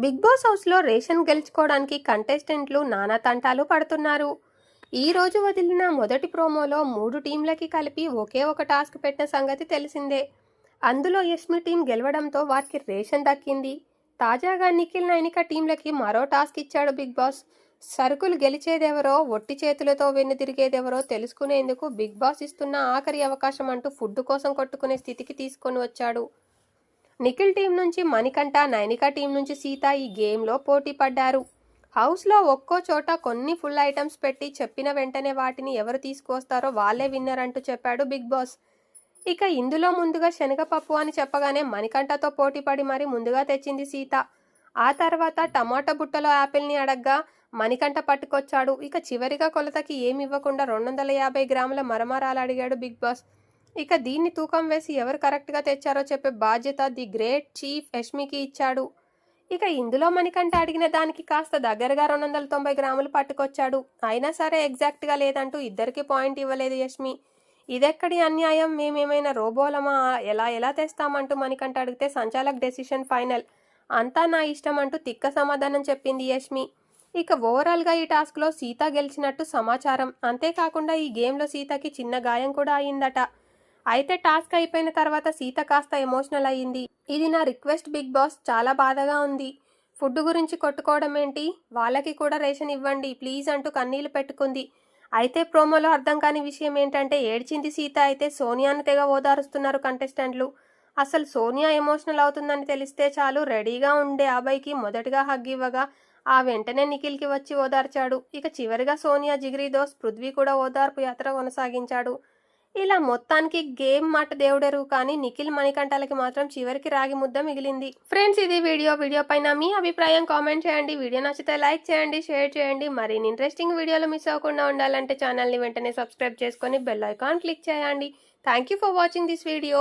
Big boss హౌస్లో ration గెలుచుకోవడానికి కంటెస్టెంట్లు నానా తంటాలు పడుతున్నారు. ఈ రోజు వదిలిన మొదటి ప్రోమోలో 3 టీంలకి కలిపి ఒకే ఒక టాస్క్ పెట్టిన సంగతి తెలిసిందే. అందులో యష్మి టీం గెలవడంతో వారికి రేషన్ దక్కింది. తాజాగా నిఖిల్ నైనిక టీంలకి మరో టాస్క్ ఇచ్చాడు బిగ్ బాస్. సరుకులు గెలిచేదెవరో, ఒట్టి చేతులతో వెన్నుదిరిగేదెవరో తెలుసుకునేందుకు బిగ్ బాస్ ఇస్తున్న ఆఖరి అవకాశం అంటూ ఫుడ్ కోసం కొట్టుకునే స్థితికి తీసుకొని వచ్చాడు. నిఖిల్ టీం నుంచి మణికంఠ, నైనిక టీం నుంచి సీత ఈ గేమ్లో పోటీ పడ్డారు. హౌస్లో ఒక్కో చోట కొన్ని ఫుల్ ఐటమ్స్ పెట్టి చెప్పిన వెంటనే వాటిని ఎవరు తీసుకువస్తారో వాళ్ళే విన్నర్ అంటూ చెప్పాడు బిగ్ బాస్. ఇక ఇందులో ముందుగా శనగపప్పు అని చెప్పగానే మణికంఠతో పోటీపడి మరి ముందుగా తెచ్చింది సీత. ఆ తర్వాత టమాటా బుట్టలో యాపిల్ని అడగ్గా మణికంఠ పట్టుకొచ్చాడు. ఇక చివరిగా కొలతకి ఏమి ఇవ్వకుండా 250 గ్రాముల మరమరాలు అడిగాడు బిగ్ బాస్. ఇక దీన్ని తూకం వేసి ఎవరు కరెక్ట్గా తెచ్చారో చెప్పే బాధ్యత ది గ్రేట్ చీఫ్ యష్మికి ఇచ్చాడు. ఇక ఇందులో మణికంఠ అడిగిన దానికి కాస్త దగ్గరగా 290 గ్రాములు పట్టుకొచ్చాడు. అయినా సరే ఎగ్జాక్ట్గా లేదంటూ ఇద్దరికి పాయింట్ ఇవ్వలేదు యష్మి. ఇదెక్కడి అన్యాయం, మేమేమైనా రోబోలమా, ఎలా తెస్తామంటూ మణికంఠ అడిగితే సంచాలక్ డెసిషన్ ఫైనల్, అంతా నా ఇష్టం అంటూ తిక్క సమాధానం చెప్పింది యష్మి. ఇక ఓవరాల్గా ఈ టాస్క్లో సీత గెలిచినట్టు సమాచారం. అంతేకాకుండా ఈ గేమ్లో సీతకి చిన్న గాయం కూడా అయిందట. అయితే టాస్క్ అయిపోయిన తర్వాత సీత కాస్త ఎమోషనల్ అయ్యింది. ఇది నా రిక్వెస్ట్ బిగ్ బాస్, చాలా బాధగా ఉంది. ఫుడ్ గురించి కొట్టుకోవడం ఏంటి, వాళ్ళకి కూడా రేషన్ ఇవ్వండి ప్లీజ్ అంటూ కన్నీళ్లు పెట్టుకుంది. అయితే ప్రోమోలో అర్థం కాని విషయం ఏంటంటే ఏడ్చింది సీత, అయితే సోనియాను తెగ ఓదారుస్తున్నారు కంటెస్టెంట్లు. అసలు సోనియా ఎమోషనల్ అవుతుందని తెలిస్తే చాలు రెడీగా ఉండే అబ్బాయికి మొదటగా హగ్ ఇవ్వగా ఆ వెంటనే నిఖిల్కి వచ్చి ఓదార్చాడు. ఇక చివరిగా సోనియా జిగిరి దోస్ పృథ్వీ కూడా ఓదార్పు యాత్ర కొనసాగించాడు. ఇలా మొత్తానికి గేమ్ మాట దేవుడెరువు, కానీ నిఖిల్ మణికంఠలకి మాత్రం చివరికి రాగి ముద్ద మిగిలింది. ఫ్రెండ్స్, ఇది వీడియో పైన మీ అభిప్రాయం కామెంట్ చేయండి. వీడియో నచ్చితే లైక్ చేయండి, షేర్ చేయండి. మరిన్ని ఇంట్రెస్టింగ్ వీడియోలు మిస్ అవ్వకుండా ఉండాలంటే ఛానల్ని వెంటనే సబ్స్క్రైబ్ చేసుకొని బెల్ ఐకాన్ క్లిక్ చేయండి. Thank you for watching this video.